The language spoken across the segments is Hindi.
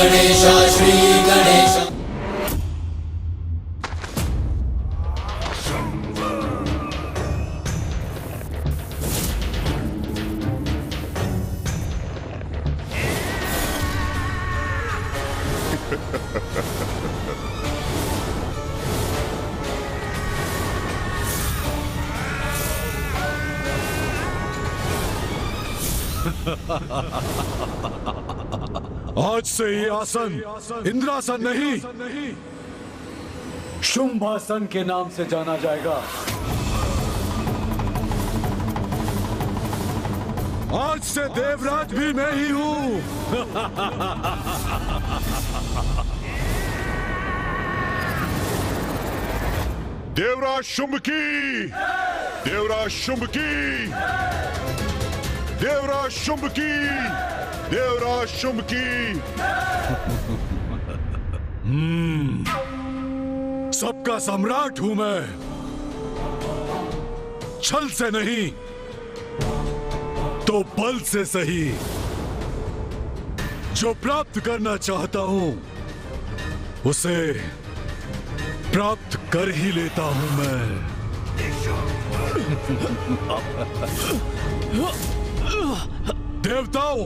गणेश श्री गणेश। आज से ये आसन इंद्रासन नहीं, शुंभासन के नाम से जाना जाएगा। आज से देवराज भी मैं ही हूं। देवराज शुंभ की, देवराज शुंभ की, देवराज शुंभ की, देवराज शुंभ की। सबका सम्राट हूं मैं, छल से नहीं तो बल से सही। जो प्राप्त करना चाहता हूं उसे प्राप्त कर ही लेता हूं मैं। देवताओं,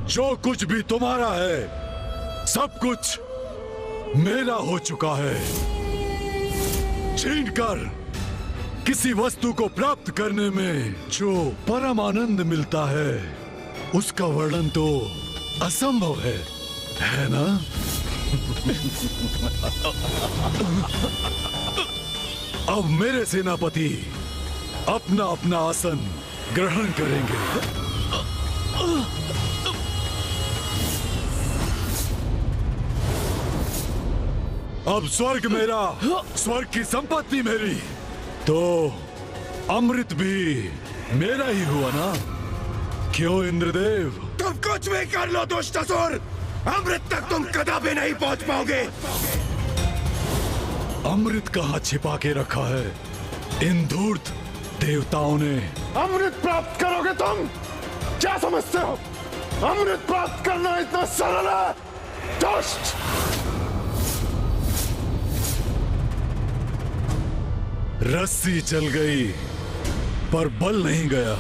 जो कुछ भी तुम्हारा है सब कुछ मेरा हो चुका है। छीनकर किसी वस्तु को प्राप्त करने में जो परम आनंद मिलता है उसका वर्णन तो असंभव है ना? अब मेरे सेनापति अपना अपना आसन ग्रहण करेंगे। अब स्वर्ग मेरा, स्वर्ग की संपत्ति मेरी, तो अमृत भी मेरा ही हुआ ना? क्यों इंद्रदेव? तुम कुछ भी कर लो दुष्टासुर, अमृत तक तुम कदापि नहीं पहुंच पाओगे। अमृत कहाँ छिपा के रखा है इन धूर्त देवताओं ने? अमृत प्राप्त करोगे तुम? क्या समझते हो अमृत प्राप्त करना इतना सरल है? दुष्ट! रस्सी चल गई पर बल नहीं गया।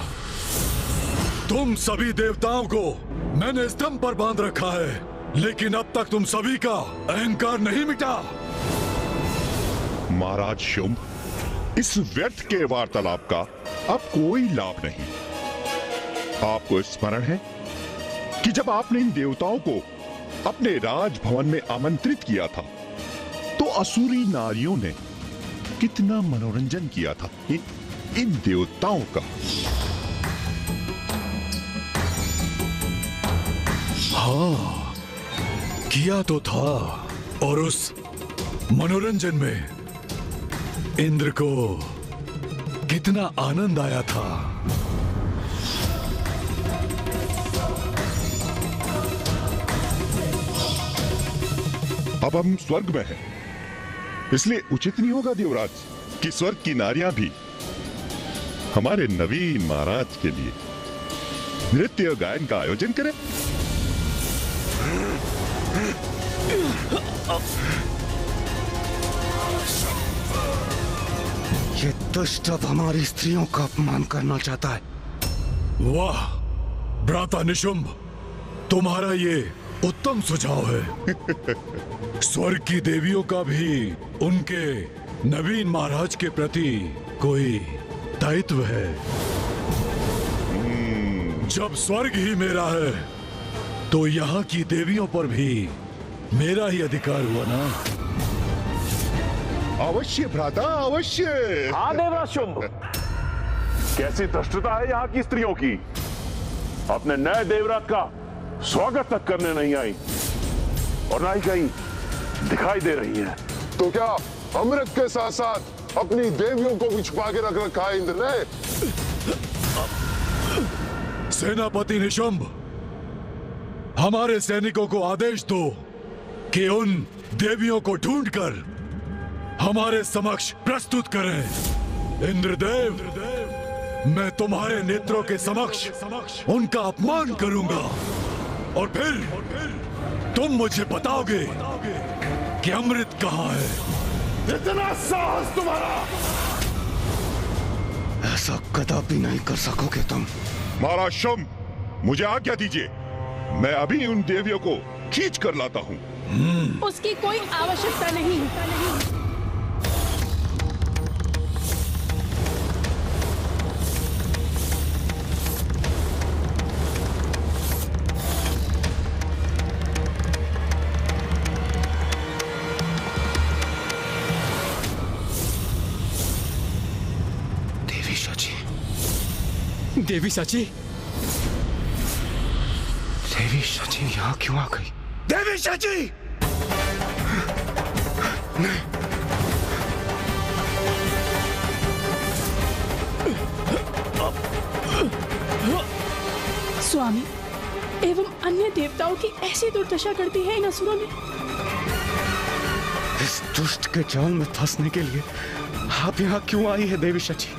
तुम सभी देवताओं को मैंने स्तंभ पर बांध रखा है, लेकिन अब तक तुम सभी का अहंकार नहीं मिटा। महाराज शुंभ, इस व्यर्थ के वार्तालाप का अब कोई लाभ नहीं। आपको स्मरण है कि जब आपने इन देवताओं को अपने राजभवन में आमंत्रित किया था तो असुरी नारियों ने कितना मनोरंजन किया था इन देवताओं का। हाँ, किया तो था, और उस मनोरंजन में इंद्र को कितना आनंद आया था। अब हम स्वर्ग में हैं, इसलिए उचित नहीं होगा देवराज कि स्वर्ग की नारियां भी हमारे नवीन महाराज के लिए नृत्य गायन का आयोजन करें। ये दुष्ट अब हमारी स्त्रियों का अपमान करना चाहता है। वाह भ्राता निशुंभ, तुम्हारा ये उत्तम सुझाव है। स्वर्ग की देवियों का भी उनके नवीन महाराज के प्रति कोई दायित्व है। जब स्वर्ग ही मेरा है तो यहाँ की देवियों पर भी मेरा ही अधिकार हुआ ना? अवश्य भ्राता, अवश्य। हाँ देवराज शुंभ, कैसी धृष्टता है यहाँ की स्त्रियों की। अपने नए देवराज का स्वागत तक करने नहीं आई और ना ही कहीं दिखाई दे रही है। तो क्या अमृत के साथ साथ अपनी देवियों को भी छुपा के रख रखा है इंद्र ने? सेनापति निशुंभ, हमारे सैनिकों को आदेश दो कि उन देवियों को ढूंढकर हमारे समक्ष प्रस्तुत करें। इंद्रदेव, मैं तुम्हारे नेत्रों के समक्ष उनका अपमान करूंगा। और फिर तुम मुझे बताओगे कि अमृत कहाँ है। इतना साहस तुम्हारा! ऐसा कदापि नहीं कर सकोगे तुम। महाराज शुंभ, मुझे आज्ञा दीजिए, मैं अभी उन देवियों को खींच कर लाता हूँ। उसकी कोई आवश्यकता नहीं। देवी सची, देवी सची, देवी सची यहाँ क्यों आ गई? देवी सची! स्वामी एवं अन्य देवताओं की ऐसी दुर्दशा करती है इन असुरों ने। इस दुष्ट के जाल में फंसने के लिए आप यहाँ क्यों आई है देवी सची?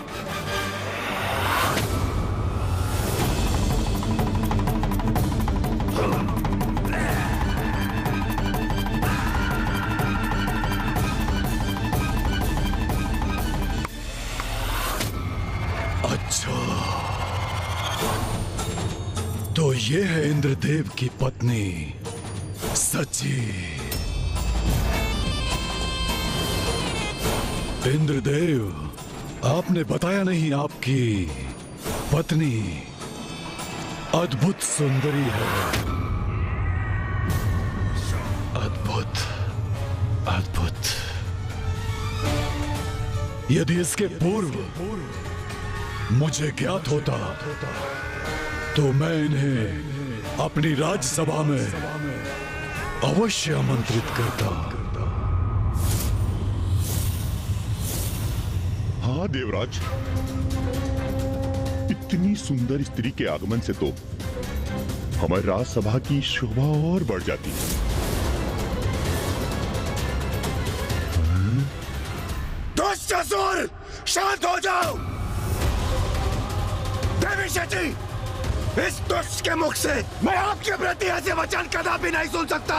तो ये है इंद्रदेव की पत्नी सची। इंद्रदेव, आपने बताया नहीं आपकी पत्नी अद्भुत सुंदरी है। अद्भुत, अद्भुत। यदि इसके पूर्व मुझे ज्ञात होता तो मैं इन्हें अपनी राज्यसभा में अवश्य आमंत्रित करता। हाँ देवराज, इतनी सुंदर स्त्री के आगमन से तो हमारी राज्यसभा की शोभा और बढ़ जाती। दुष्ट असुर, शांत हो जाओ। देवी सची, इस दुष्ट के मुख से मैं आपके प्रति ऐसे वचन कदापि नहीं सुन सकता।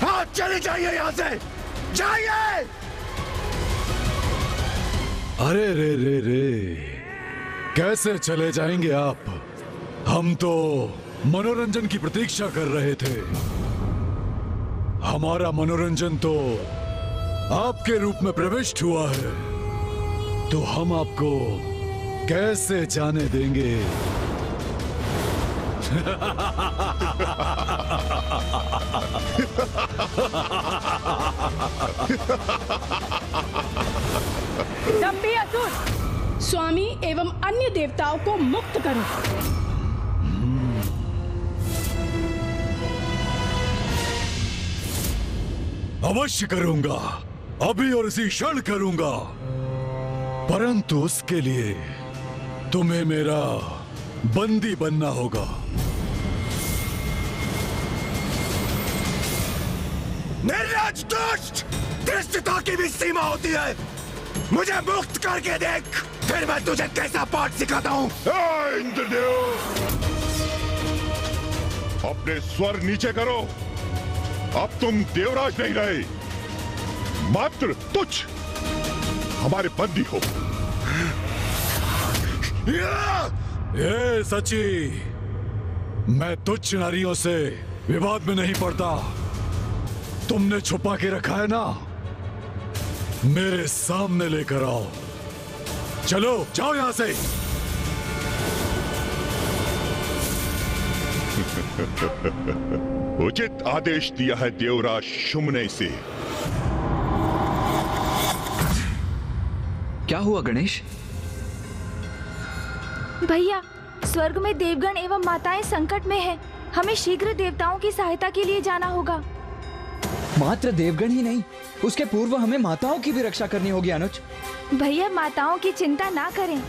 आप चले जाइए यहाँ से, जाइए। अरे रे रे रे, कैसे चले जाएंगे आप? हम तो मनोरंजन की प्रतीक्षा कर रहे थे। हमारा मनोरंजन तो आपके रूप में प्रविष्ट हुआ है, तो हम आपको कैसे जाने देंगे? दंभी असुर, स्वामी एवं अन्य देवताओं को मुक्त करो। अवश्य करूंगा, अभी और इसी क्षण करूंगा, परंतु उसके लिए तुम्हें मेरा बंदी बनना होगा। निर्लज्ज दुष्ट, धृष्टता की भी सीमा होती है। मुझे मुक्त करके देख, फिर मैं तुझे कैसा पाठ सिखाता हूँ। इंद्रदेव, अपने स्वर नीचे करो। अब तुम देवराज नहीं रहे, मात्र तुच्छ हमारे बंदी हो। ए सची, मैं तुच्छ नारियों से विवाद में नहीं पड़ता। तुमने छुपा के रखा है ना, मेरे सामने लेकर आओ। चलो जाओ यहां से। उचित आदेश दिया है देवराज शुंभ ने इसे। क्या हुआ गणेश? भैया, स्वर्ग में देवगण एवं माताएं संकट में हैं। हमें शीघ्र देवताओं की सहायता के लिए जाना होगा। मात्र देवगण ही नहीं, उसके पूर्व हमें माताओं की भी रक्षा करनी होगी अनुज। भैया, माताओं की चिंता ना करें,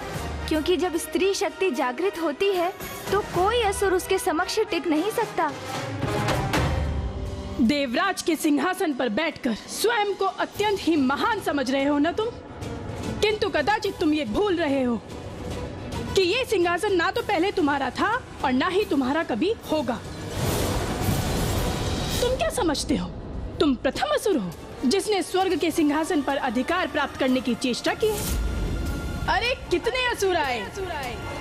क्योंकि जब स्त्री शक्ति जागृत होती है तो कोई असुर उसके समक्ष टिक नहीं सकता। देवराज के सिंहासन पर बैठकर स्वयं को अत्यंत ही महान समझ रहे हो ना तुम? किंतु कदाचित तुम ये भूल रहे हो कि ये सिंहासन ना तो पहले तुम्हारा था और ना ही तुम्हारा कभी होगा। तुम क्या समझते हो? तुम प्रथम असुर हो जिसने स्वर्ग के सिंहासन पर अधिकार प्राप्त करने की चेष्टा की है। अरे कितने असुर आए,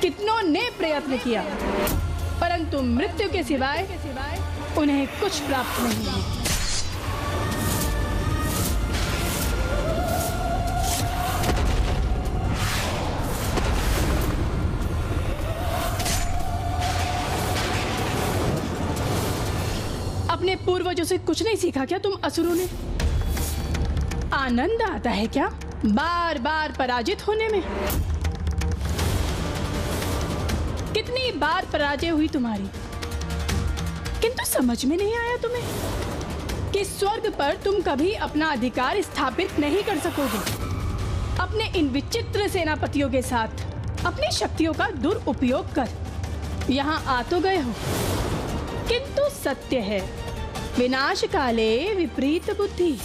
कितनों ने प्रयत्न किया, परंतु मृत्यु के सिवाय उन्हें कुछ प्राप्त नहीं हुआ। अपने पूर्वजों से कुछ नहीं सीखा क्या तुम असुरों ने? आनंद आता है क्या बार बार पराजित होने में? कितनी बार पराजय हुई तुम्हारी, किंतु समझ में नहीं आया तुम्हें कि स्वर्ग पर तुम कभी अपना अधिकार स्थापित नहीं कर सकोगे। अपने इन विचित्र सेनापतियों के साथ अपनी शक्तियों का दुरुपयोग कर यहाँ आ तो गए हो, किंतु सत्य है विनाश काले विपरीत बुद्धि।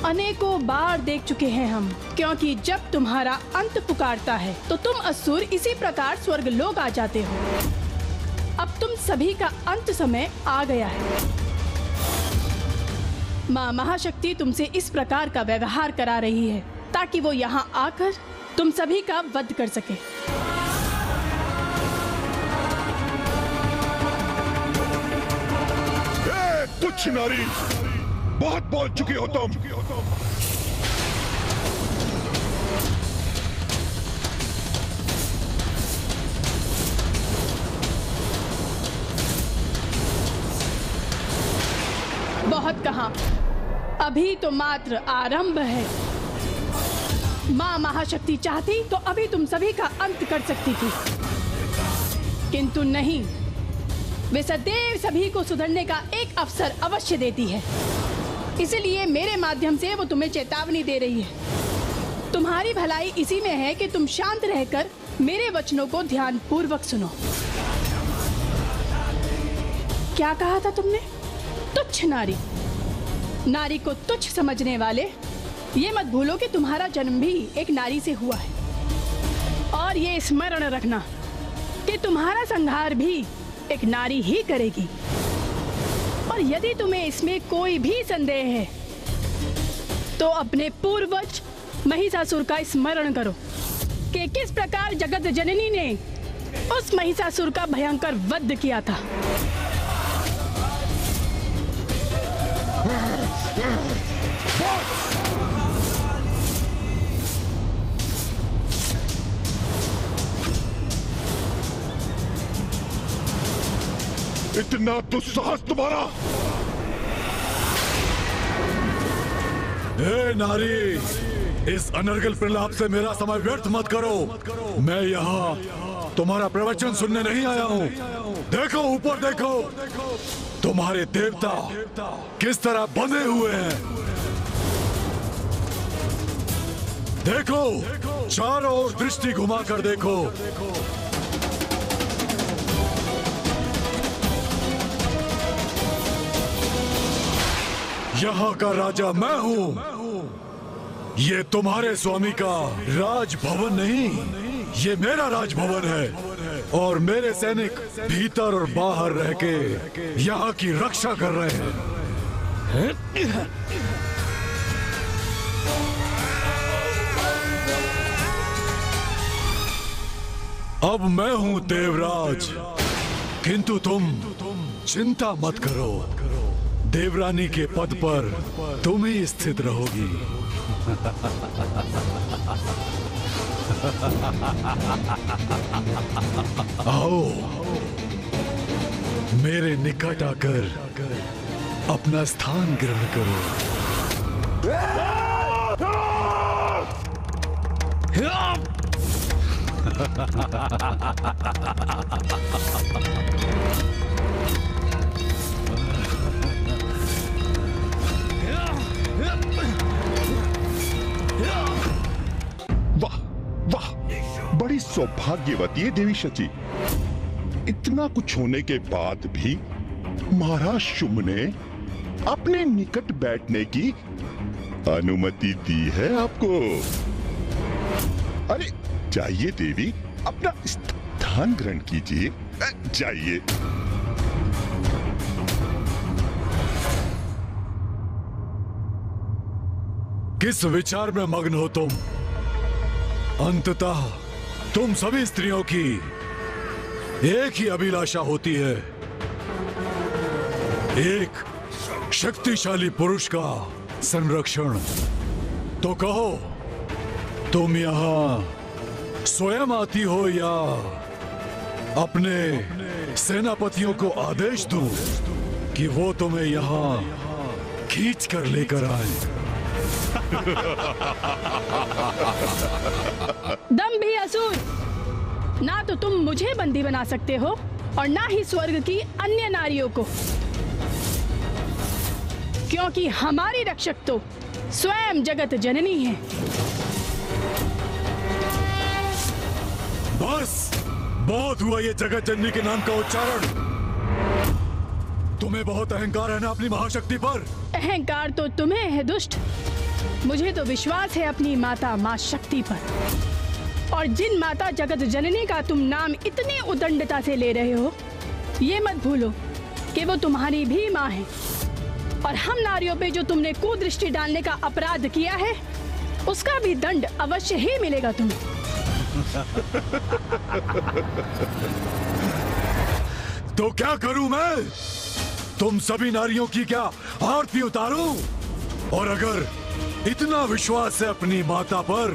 अनेकों बार देख चुके हैं हम, क्योंकि जब तुम्हारा अंत पुकारता है तो तुम असुर इसी प्रकार स्वर्ग लोग आ जाते हो। अब तुम सभी का अंत समय आ गया है। माँ महाशक्ति तुमसे इस प्रकार का व्यवहार करा रही है ताकि वो यहाँ आकर तुम सभी का वध कर सके। तुच्छ नारी, बहुत बोल चुकी हो तुम। बहुत कहा, अभी तो मात्र आरंभ है। माँ महाशक्ति चाहती तो अभी तुम सभी का अंत कर सकती थी, किंतु नहीं। वे सदैव सभी को सुधरने का एक अवसर अवश्य देती है, इसलिए मेरे माध्यम से वो तुम्हें चेतावनी दे रही है। तुम्हारी भलाई इसी में है कि तुम शांत रहकर मेरे वचनों को ध्यान पूर्वक सुनो। क्या कहा था तुमने? तुच्छ नारी। नारी को तुच्छ समझने वाले, ये मत भूलो कि तुम्हारा जन्म भी एक नारी से हुआ है, और ये स्मरण रखना कि तुम्हारा संहार भी एक नारी ही करेगी। और यदि तुम्हें इसमें कोई भी संदेह है तो अपने पूर्वज महिषासुर का स्मरण करो कि किस प्रकार जगत जननी ने उस महिषासुर का भयंकर वध किया था। इतना दुस्साहस तुम्हारा! हे नारी, इस अनर्गल प्रलाप से मेरा समय व्यर्थ मत करो। मैं यहाँ तुम्हारा प्रवचन सुनने नहीं आया हूँ। देखो ऊपर देखो, तुम्हारे देवता किस तरह बंधे हुए हैं। देखो, चारों ओर दृष्टि घुमाकर देखो। यहाँ का राजा मैं हूँ। ये तुम्हारे स्वामी का राजभवन नहीं, ये मेरा राजभवन है, और मेरे सैनिक भीतर और बाहर रह के यहाँ की रक्षा कर रहे हैं। अब मैं हूँ देवराज, किंतु तुम चिंता मत करो। देवरानी के पद पर तुम ही स्थित रहोगी। आओ, मेरे निकट आकर अपना स्थान ग्रहण करो। वाह वाह, बड़ी सौभाग्यवती है देवी शची। इतना कुछ होने के बाद भी महाराज शुंभ ने अपने निकट बैठने की अनुमति दी है आपको। अरे जाइए देवी, अपना स्थान ग्रहण कीजिए, जाइए। किस विचार में मग्न हो तुम? अंततः तुम सभी स्त्रियों की एक ही अभिलाषा होती है, एक शक्तिशाली पुरुष का संरक्षण। तो कहो, तुम यहां स्वयं आती हो या अपने सेनापतियों को आदेश दूं कि वो तुम्हें यहां खींच कर लेकर आए? दंभी असुर, ना तो तुम मुझे बंदी बना सकते हो और ना ही स्वर्ग की अन्य नारियों को, क्योंकि हमारी रक्षक तो स्वयं जगत जननी है। बस बहुत हुआ ये जगत जननी के नाम का उच्चारण। तुम्हें बहुत अहंकार है ना अपनी महाशक्ति पर? अहंकार तो तुम्हें है दुष्ट, मुझे तो विश्वास है अपनी माता मां शक्ति पर। और जिन माता जगत जननी का तुम नाम इतनी उदंडता से ले रहे हो, ये मत भूलो कि वो तुम्हारी भी मां है। और हम नारियों पे जो तुमने कुदृष्टि डालने का अपराध किया है, उसका भी दंड अवश्य ही मिलेगा तुम्हें। तो क्या करूं मैं? तुम सभी नारियों की क्या आरती उतारूं? और अगर इतना विश्वास है अपनी माता पर,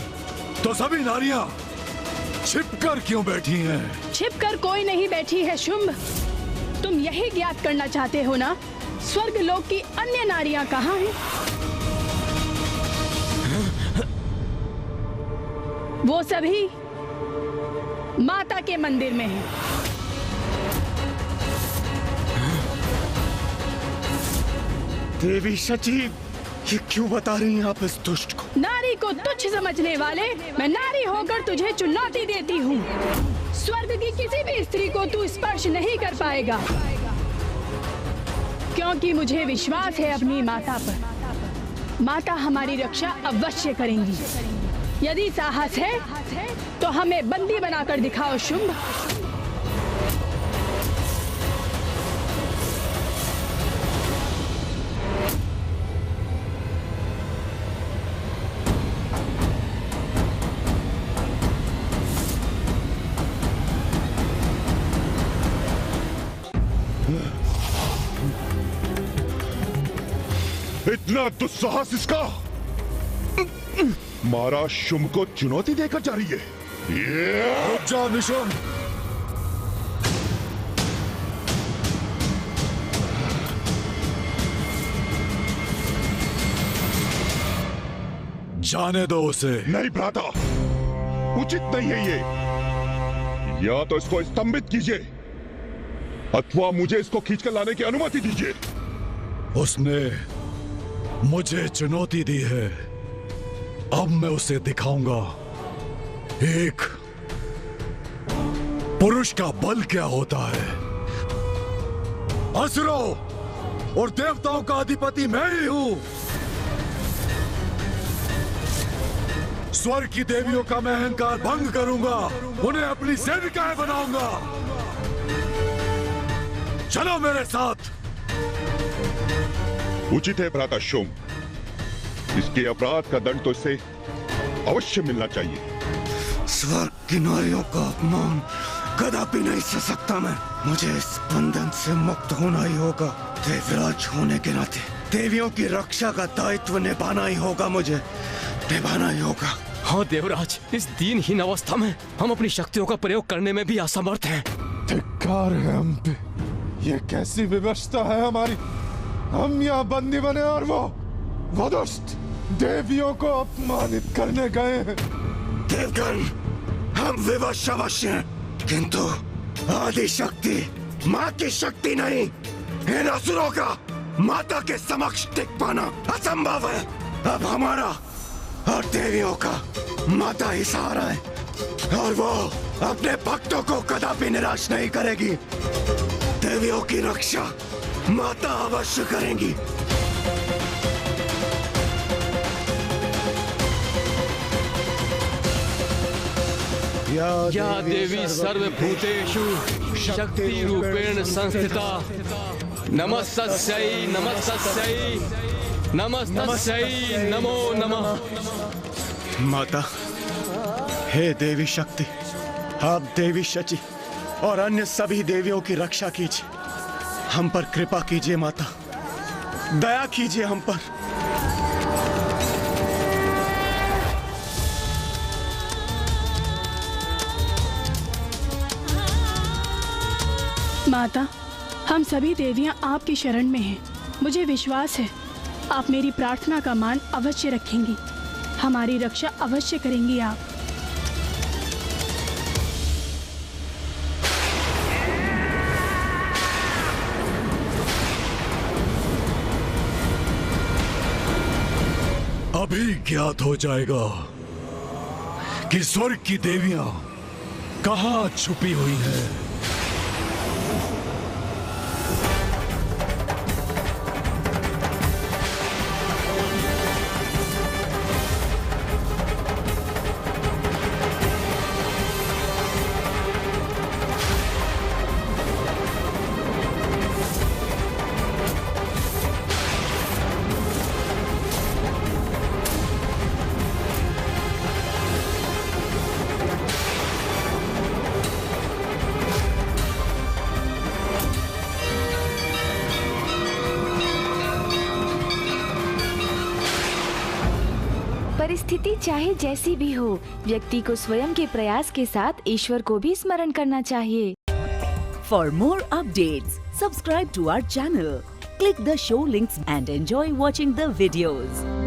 तो सभी नारियां छिपकर क्यों बैठी हैं? छिपकर कोई नहीं बैठी है शुंभ। तुम यही ज्ञात करना चाहते हो ना, स्वर्ग लोक की अन्य नारियां कहाँ हैं? वो सभी माता के मंदिर में हैं। देवी शची, ये क्यों बता रही हैं आप इस दुष्ट को? नारी को तुच्छ समझने वाले, मैं नारी होकर तुझे चुनौती देती हूँ। स्वर्ग की किसी भी स्त्री को तू स्पर्श नहीं कर पाएगा, क्योंकि मुझे विश्वास है अपनी माता पर। माता हमारी रक्षा अवश्य करेंगी। यदि साहस है तो हमें बंदी बनाकर दिखाओ शुंभ। इतना दुस्साहस इसका! महाराज शुंभ को चुनौती देकर जा रही है। रुक जा निशुंभ। जाने दो उसे। नहीं भ्राता, उचित नहीं है ये। या तो इसको स्तंभित कीजिए अथवा मुझे इसको खींचकर लाने की अनुमति दीजिए। उसने मुझे चुनौती दी है, अब मैं उसे दिखाऊंगा एक पुरुष का बल क्या होता है। असुरों और देवताओं का अधिपति मैं ही हूं। स्वर्ग की देवियों का मैं अहंकार भंग करूंगा, उन्हें अपनी सेविकाएं बनाऊंगा। चलो मेरे साथ। उचित है भ्राता शुंभ, इसके अपराध का दंड तो इसे अवश्य मिलना चाहिए। स्वर्ग की नारियों का अपमान कदापि नहीं सह सकता मैं। मुझे इस बंधन से मुक्त होना ही होगा। देवराज होने के नाते देवियों की रक्षा का दायित्व निभाना ही होगा, मुझे निभाना ही होगा। हाँ देवराज, इस दीनहीन अवस्था में हम अपनी शक्तियों का प्रयोग करने में भी असमर्थ हैं। धिक्कार है हम पे। ये कैसी विवशता है हमारी। हम यहाँ बंदी बने और वो दुष्ट देवियों को अपमानित करने गए हैं। देवगण, हम विवश अवश्य हैं, किंतु आदि शक्ति माँ की शक्ति नहीं। इन असुरों का माता के समक्ष टिक पाना असंभव है। अब हमारा और देवियों का माता ही सहारा है, और वो अपने भक्तों को कदापि निराश नहीं करेगी। देवियों की रक्षा माता अवश्य करेंगी। या देवी सर्वभूतेषु शक्ति रूपेण संस्थिता, नमस्तस्यै नमस्तस्यै। नमस्तस्यै नमो नमः। माता, हे देवी शक्ति, आप देवी शची और अन्य सभी देवियों की रक्षा कीजिए। हम पर कृपा कीजिए माता, दया कीजिए हम पर। माता, हम सभी देवियां आपकी शरण में हैं। मुझे विश्वास है आप मेरी प्रार्थना का मान अवश्य रखेंगी, हमारी रक्षा अवश्य करेंगी आप। अभी ज्ञात हो जाएगा कि स्वर्ग की देवियां कहां छुपी हुई हैं। परिस्थिति चाहे जैसी भी हो, व्यक्ति को स्वयं के प्रयास के साथ ईश्वर को भी स्मरण करना चाहिए। For more updates, subscribe to our channel, click the show links and enjoy watching the videos.